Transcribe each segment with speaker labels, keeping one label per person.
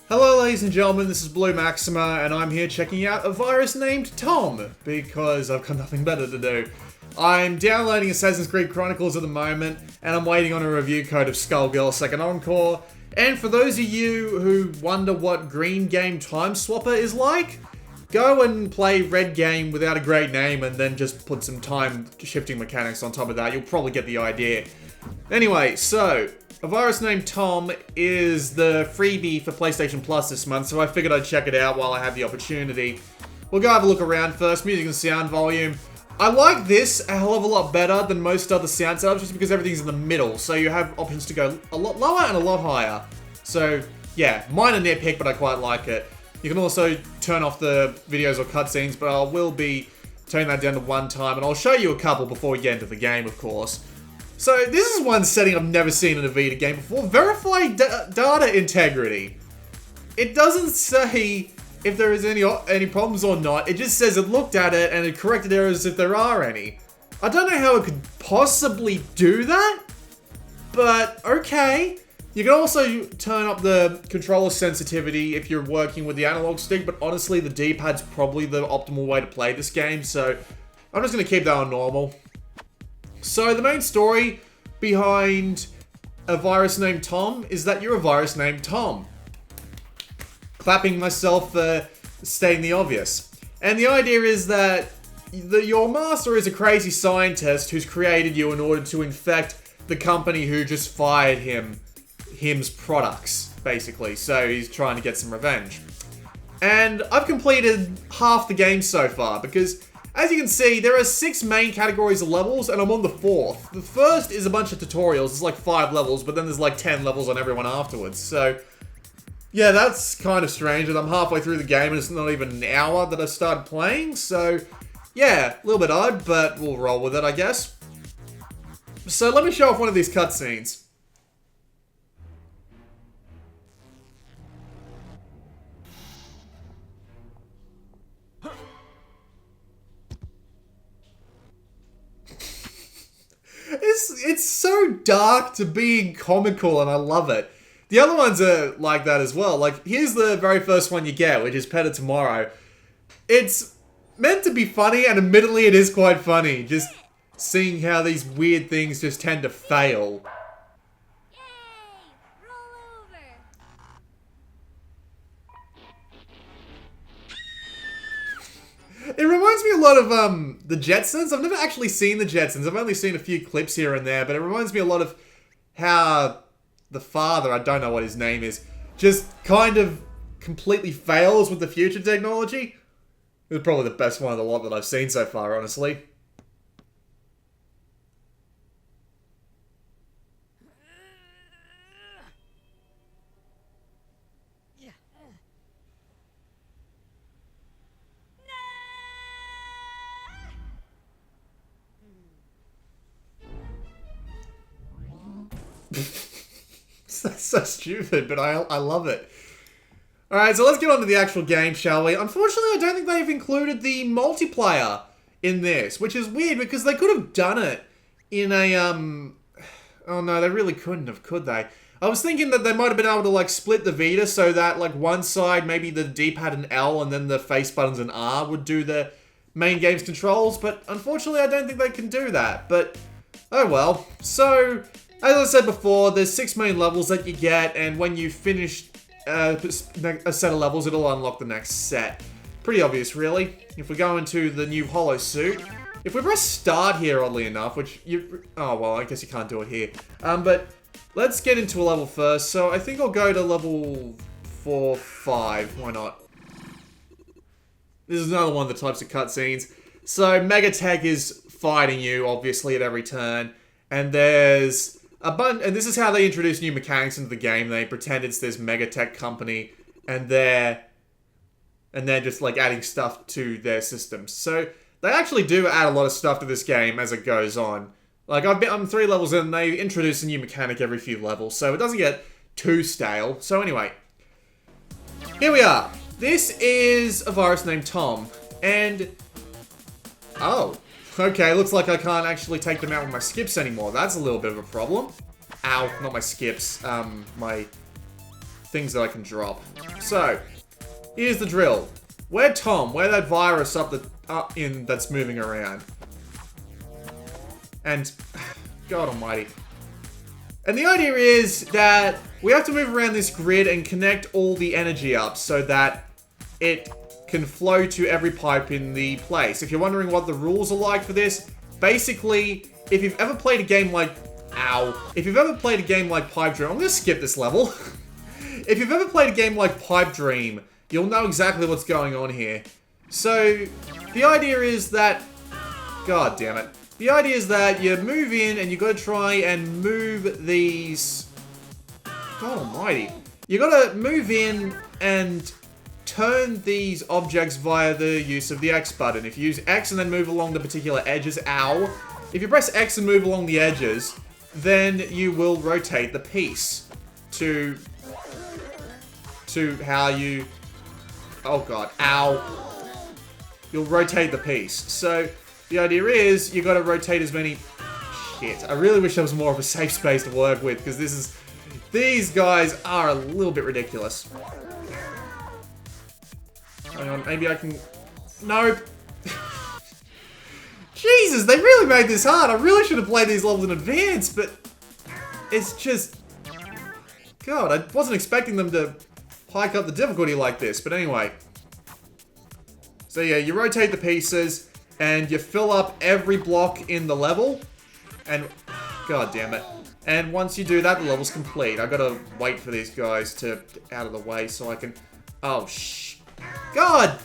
Speaker 1: Hello ladies and gentlemen, this is Blue Maxima, and I'm here checking out a virus named Tom, because I've got nothing better to do. I'm downloading Assassin's Creed Chronicles at the moment, and I'm waiting on a review code of Skullgirl Second Encore. And for those of you who wonder what Green Game Time Swapper is like, go and play Red Game without a great name and then just put some time shifting mechanics on top of that. You'll probably get the idea. Anyway, so a virus named Tom is the freebie for PlayStation Plus this month, so I figured I'd check it out while I have the opportunity. We'll go have a look around first, music and sound volume. I like this a hell of a lot better than most other sound setups just because everything's in the middle, so you have options to go a lot lower and a lot higher. So, yeah, minor nitpick, but I quite like it. You can also turn off the videos or cutscenes, but I will be turning that down to one time, and I'll show you a couple before we get into the game, of course. So, this is one setting I've never seen in a Vita game before. Verify data integrity. It doesn't say if there is any problems or not. It just says it looked at it and it corrected errors if there are any. I don't know how it could possibly do that, but okay. You can also turn up the controller sensitivity if you're working with the analog stick, but honestly, the D-pad's probably the optimal way to play this game, so I'm just going to keep that on normal. So the main story behind a virus named Tom is that you're a virus named Tom. Clapping myself for stating the obvious. And the idea is that your master is a crazy scientist who's created you in order to infect the company who just fired him's products, basically. So he's trying to get some revenge. And I've completed half the game so far because, as you can see, there are 6 main categories of levels, and I'm on the 4th. The first is a bunch of tutorials. It's like 5 levels, but then there's like 10 levels on everyone afterwards. So, yeah, that's kind of strange, and I'm halfway through the game, and it's not even an hour that I've started playing. So, yeah, a little bit odd, but we'll roll with it, I guess. So, let me show off one of these cutscenes. It's so dark to being comical, and I love it. The other ones are like that as well. Like, here's the very first one you get, which is Better Tomorrow. It's meant to be funny, and admittedly it is quite funny. Just seeing how these weird things just tend to fail.
Speaker 2: Yay! Roll over.
Speaker 1: It reminds me a lot of the Jetsons. I've never actually seen the Jetsons. I've only seen a few clips here and there, but it reminds me a lot of how the father, I don't know what his name is, just kind of completely fails with the future technology. It's probably the best one of the lot that I've seen so far, honestly. That's so stupid, but I love it. Alright, so let's get on to the actual game, shall we? Unfortunately, I don't think they've included the multiplayer in this, which is weird because they could have done it in a, oh no, they really couldn't have, could they? I was thinking that they might have been able to, like, split the Vita so that, like, one side, maybe the D-pad and L, and then the face buttons and R would do the main game's controls, but unfortunately, I don't think they can do that, but oh well. So, as I said before, there's 6 main levels that you get, and when you finish a set of levels, it'll unlock the next set. Pretty obvious, really. If we go into the new Hollow Suit, if we press start here, oddly enough, which you... Oh, well, I guess you can't do it here. But let's get into a level first. So I think I'll go to level 4, 5. Why not? This is another one of the types of cutscenes. So Megatech is fighting you, obviously, at every turn. And there's a bunch, and this is how they introduce new mechanics into the game. They pretend it's this Megatech company, and they're just like adding stuff to their systems. So they actually do add a lot of stuff to this game as it goes on. Like I'm 3 levels in, and they introduce a new mechanic every few levels, so it doesn't get too stale. So anyway, here we are. This is a virus named Tom, and oh. Okay, looks like I can't actually take them out with my skips anymore. That's a little bit of a problem. Ow, not my skips. My things that I can drop. So, here's the drill. Where Tom? Where that virus up that's moving around? And, God almighty. And the idea is that we have to move around this grid and connect all the energy up so that it can flow to every pipe in the place. If you're wondering what the rules are like for this, basically, if you've ever played a game like... Ow. If you've ever played a game like Pipe Dream... I'm gonna skip this level. If you've ever played a game like Pipe Dream, you'll know exactly what's going on here. So, the idea is that... God damn it. The idea is that you move in and you gotta try and move these... God almighty. You gotta move in and turn these objects via the use of the X button. If you use X and then move along the particular edges, ow. If you press X and move along the edges, then you will rotate the piece to how you... Oh god, ow. You'll rotate the piece. So, the idea is, you gotta rotate as many... Shit, I really wish there was more of a safe space to work with, because this is... These guys are a little bit ridiculous. Hang on, maybe I can... Nope. Jesus, they really made this hard. I really should have played these levels in advance, but... It's just... God, I wasn't expecting them to hike up the difficulty like this, but anyway. So yeah, you rotate the pieces, and you fill up every block in the level, and... God damn it. And once you do that, the level's complete. I've got to wait for these guys to get out of the way so I can... Oh, God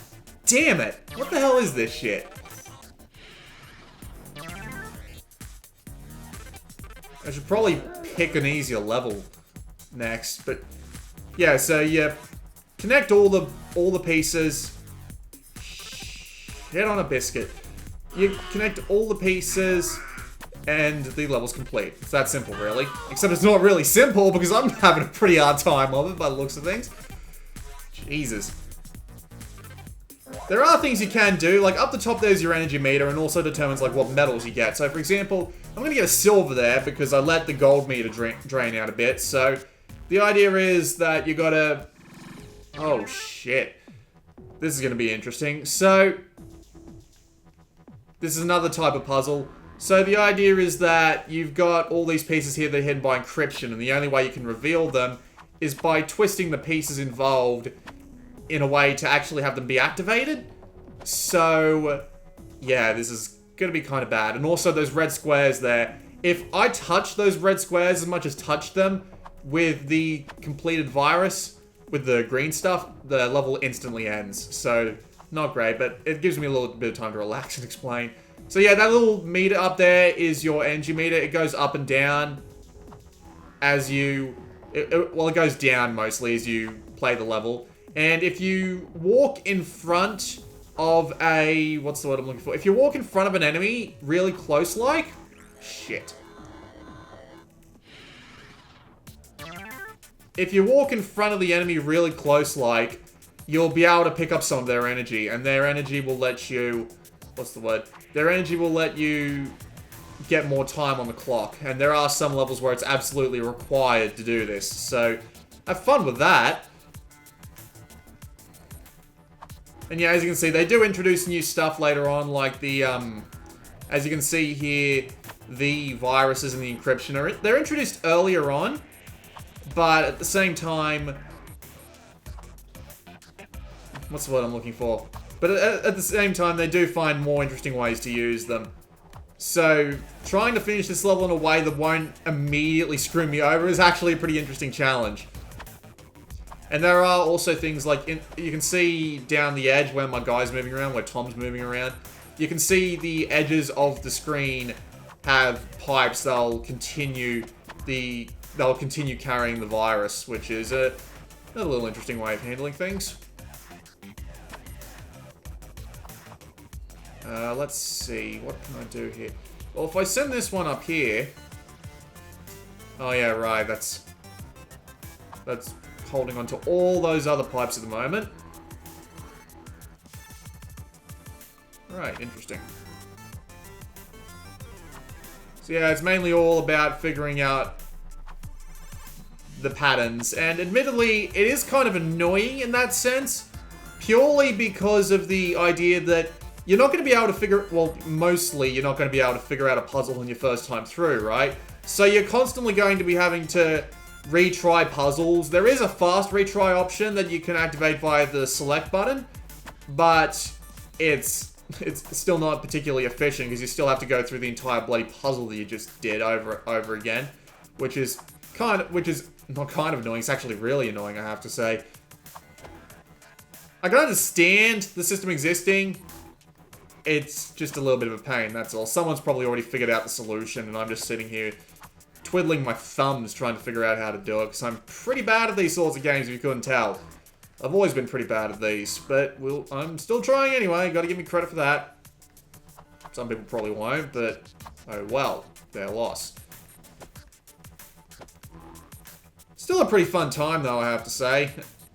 Speaker 1: damn it! What the hell is this shit? I should probably pick an easier level next, but... Yeah, so you connect all the pieces... Shit on a biscuit. You connect all the pieces... And the level's complete. It's that simple, really. Except it's not really simple, because I'm having a pretty hard time of it, by the looks of things. Jesus. There are things you can do, like up the top there's your energy meter, and also determines like what metals you get. So for example, I'm gonna get a silver there, because I let the gold meter drain out a bit. So, the idea is that you gotta... Oh, shit. This is gonna be interesting. So, this is another type of puzzle. So the idea is that you've got all these pieces here that are hidden by encryption, and the only way you can reveal them is by twisting the pieces involved in a way to actually have them be activated. So, yeah, this is going to be kind of bad. And also those red squares there. If I touch those red squares as much as touch them with the completed virus, with the green stuff, the level instantly ends. So, not great, but it gives me a little bit of time to relax and explain. So yeah, that little meter up there is your energy meter. It goes up and down as you... Well, it goes down mostly as you play the level. And if you walk in front of a... What's the word I'm looking for? If you walk in front of an enemy really close-like... Shit. If you walk in front of the enemy really close-like, you'll be able to pick up some of their energy. And their energy will let you... What's the word? Their energy will let you get more time on the clock. And there are some levels where it's absolutely required to do this. So, have fun with that. And yeah, as you can see, they do introduce new stuff later on, like the, as you can see here, the viruses and the encryption they're introduced earlier on, but at the same time, what's the word I'm looking for? But at the same time, they do find more interesting ways to use them. So, trying to finish this level in a way that won't immediately screw me over is actually a pretty interesting challenge. And there are also things like, you can see down the edge where my guy's moving around, where Tom's moving around. You can see the edges of the screen have pipes that'll continue carrying the virus, which is a little interesting way of handling things. Let's see, what can I do here? Well, if I send this one up here... Oh yeah, right, that's holding on to all those other pipes at the moment. Right, interesting. So yeah, it's mainly all about figuring out the patterns. And admittedly, it is kind of annoying in that sense, purely because of the idea that you're not going to be able to figure... Well, mostly you're not going to be able to figure out a puzzle on your first time through, right? So you're constantly going to be having to retry puzzles. There is a fast retry option that you can activate via the select button, but it's still not particularly efficient because you still have to go through the entire bloody puzzle that you just did over again, which is not kind of annoying. It's actually really annoying, I have to say. I can understand the system existing. It's just a little bit of a pain, that's all. Someone's probably already figured out the solution, and I'm just sitting here twiddling my thumbs trying to figure out how to do it, because I'm pretty bad at these sorts of games, if you couldn't tell. I've always been pretty bad at these, but I'm still trying anyway. Gotta give me credit for that. Some people probably won't, but oh well, their loss. Still a pretty fun time, though, I have to say.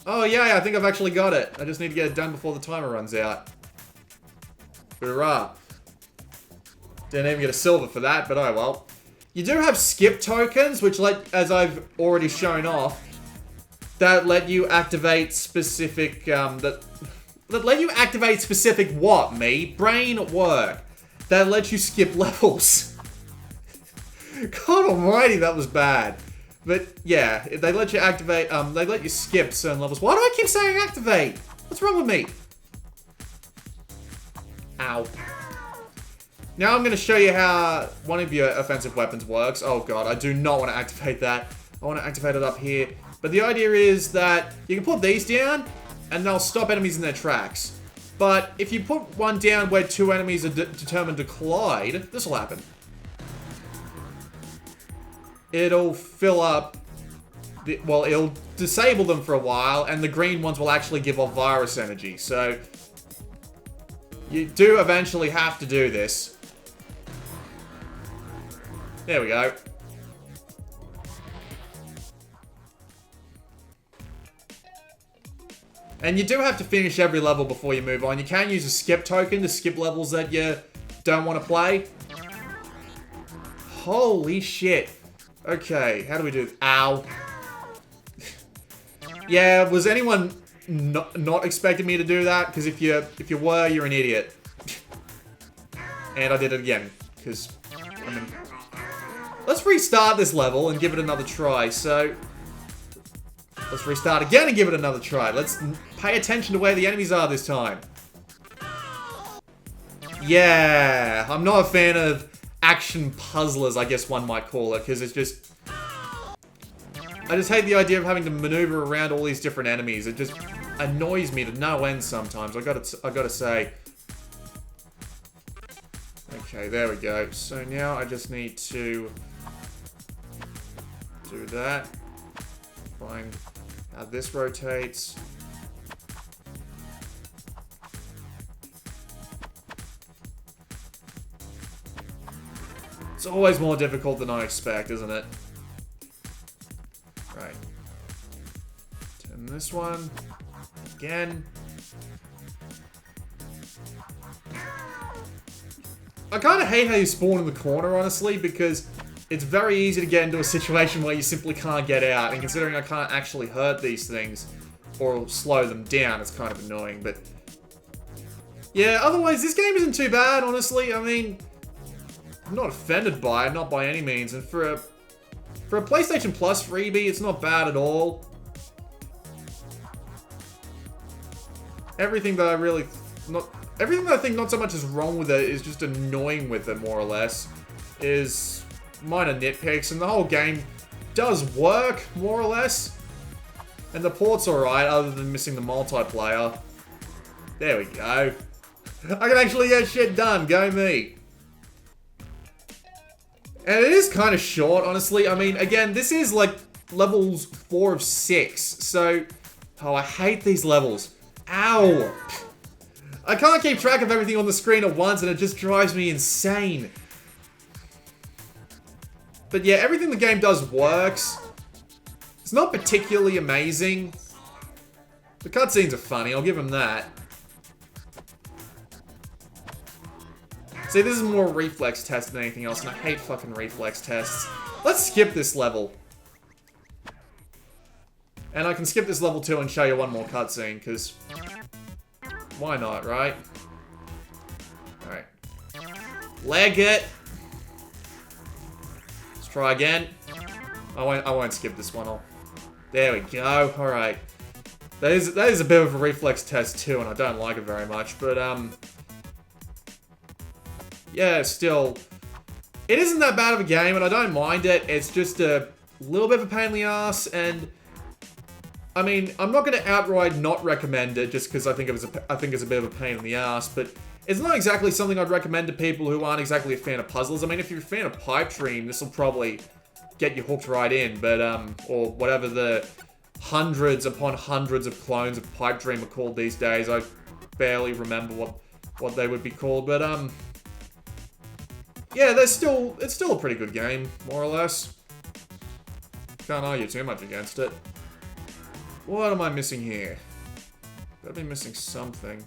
Speaker 1: Oh yeah, I think I've actually got it. I just need to get it done before the timer runs out. Hoorah. Didn't even get a silver for that, but oh well. You do have skip tokens, which, as I've already shown off, that let you activate specific, that let you activate specific what, me? Brain work. That lets you skip levels. God almighty, that was bad. But yeah, they let you activate, they let you skip certain levels. Why do I keep saying activate? What's wrong with me? Ow. Now I'm going to show you how one of your offensive weapons works. Oh god, I do not want to activate that. I want to activate it up here. But the idea is that you can put these down, and they'll stop enemies in their tracks. But if you put one down where two enemies are determined to collide, this will happen. It'll fill up... well, it'll disable them for a while, and the green ones will actually give off virus energy. So you do eventually have to do this. There we go. And you do have to finish every level before you move on. You can use a skip token to skip levels that you don't want to play. Holy shit. Okay, how do we do this? Ow. Yeah, was anyone not expecting me to do that? Because if you were, you're an idiot. And I did it again, because I mean, let's restart this level and give it another try. So let's restart again and give it another try. Let's pay attention to where the enemies are this time. Yeah, I'm not a fan of action puzzlers, I guess one might call it, because it's just... I just hate the idea of having to maneuver around all these different enemies. It just annoys me to no end sometimes, I gotta say. Okay, there we go. So now I just need to do that. Find how this rotates. It's always more difficult than I expect, isn't it? Right. Turn this one. Again. I kind of hate how you spawn in the corner, honestly, because it's very easy to get into a situation where you simply can't get out, and considering I can't actually hurt these things or slow them down, it's kind of annoying, but... yeah, otherwise, this game isn't too bad, honestly. I mean, I'm not offended by it, not by any means, and for a PlayStation Plus freebie, it's not bad at all. Everything that I think not so much is wrong with it is just annoying with it, more or less, is minor nitpicks, and the whole game does work, more or less. And the port's alright, other than missing the multiplayer. There we go. I can actually get shit done, go me. And it is kind of short, honestly. I mean, again, this is like levels 4 of 6, so... oh, I hate these levels. Ow! I can't keep track of everything on the screen at once, and it just drives me insane. But yeah, everything the game does works. It's not particularly amazing. The cutscenes are funny, I'll give them that. See, this is more reflex test than anything else, and I hate fucking reflex tests. Let's skip this level. And I can skip this level 2 and show you one more cutscene, because why not, right? Alright. Leg it! Let's try again. I won't skip this one. There we go. Alright. That is a bit of a reflex test too, and I don't like it very much, but yeah, still, it isn't that bad of a game, and I don't mind it. It's just a little bit of a pain in the ass, and I mean, I'm not going to outright not recommend it just because I think it's a bit of a pain in the ass, but it's not exactly something I'd recommend to people who aren't exactly a fan of puzzles. I mean, if you're a fan of Pipe Dream, this will probably get you hooked right in, but or whatever the hundreds upon hundreds of clones of Pipe Dream are called these days. I barely remember what they would be called, but yeah, it's still a pretty good game, more or less. Can't argue too much against it. What am I missing here? Gotta be missing something.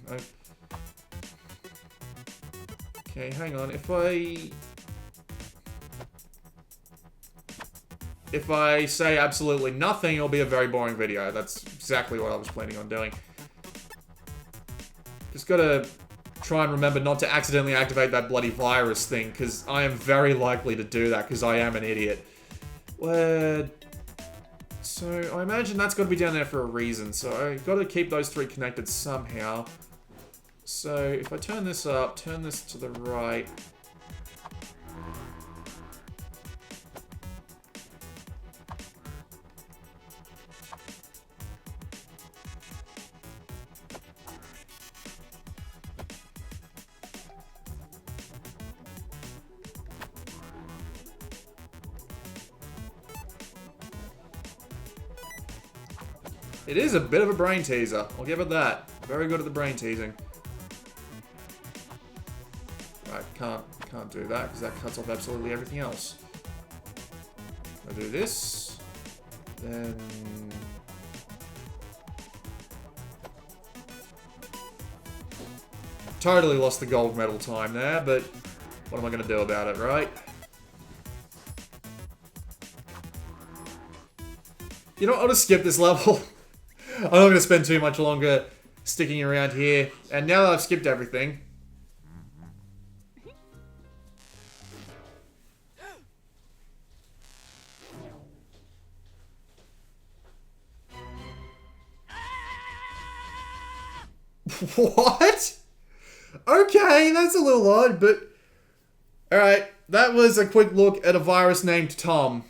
Speaker 1: Okay, hang on. If I say absolutely nothing, it'll be a very boring video. That's exactly what I was planning on doing. Just gotta try and remember not to accidentally activate that bloody virus thing, because I am very likely to do that, because I am an idiot. So, I imagine that's got to be down there for a reason, so I've got to keep those three connected somehow. So, if I turn this up, turn this to the right... It is a bit of a brain teaser. I'll give it that. Very good at the brain teasing. Right, can't do that because that cuts off absolutely everything else. I'll do this. Then totally lost the gold medal time there, but what am I gonna do about it, right? You know what, I'll just skip this level. I'm not going to spend too much longer sticking around here. And now that I've skipped everything... What? Okay, that's a little odd, but... Alright, that was a quick look at a virus named Tom.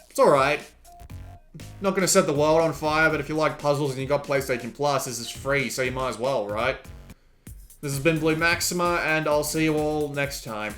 Speaker 1: It's alright. Not going to set the world on fire, but if you like puzzles and you got PlayStation Plus, this is free, so you might as well, right? This has been Blue Maxima, and I'll see you all next time.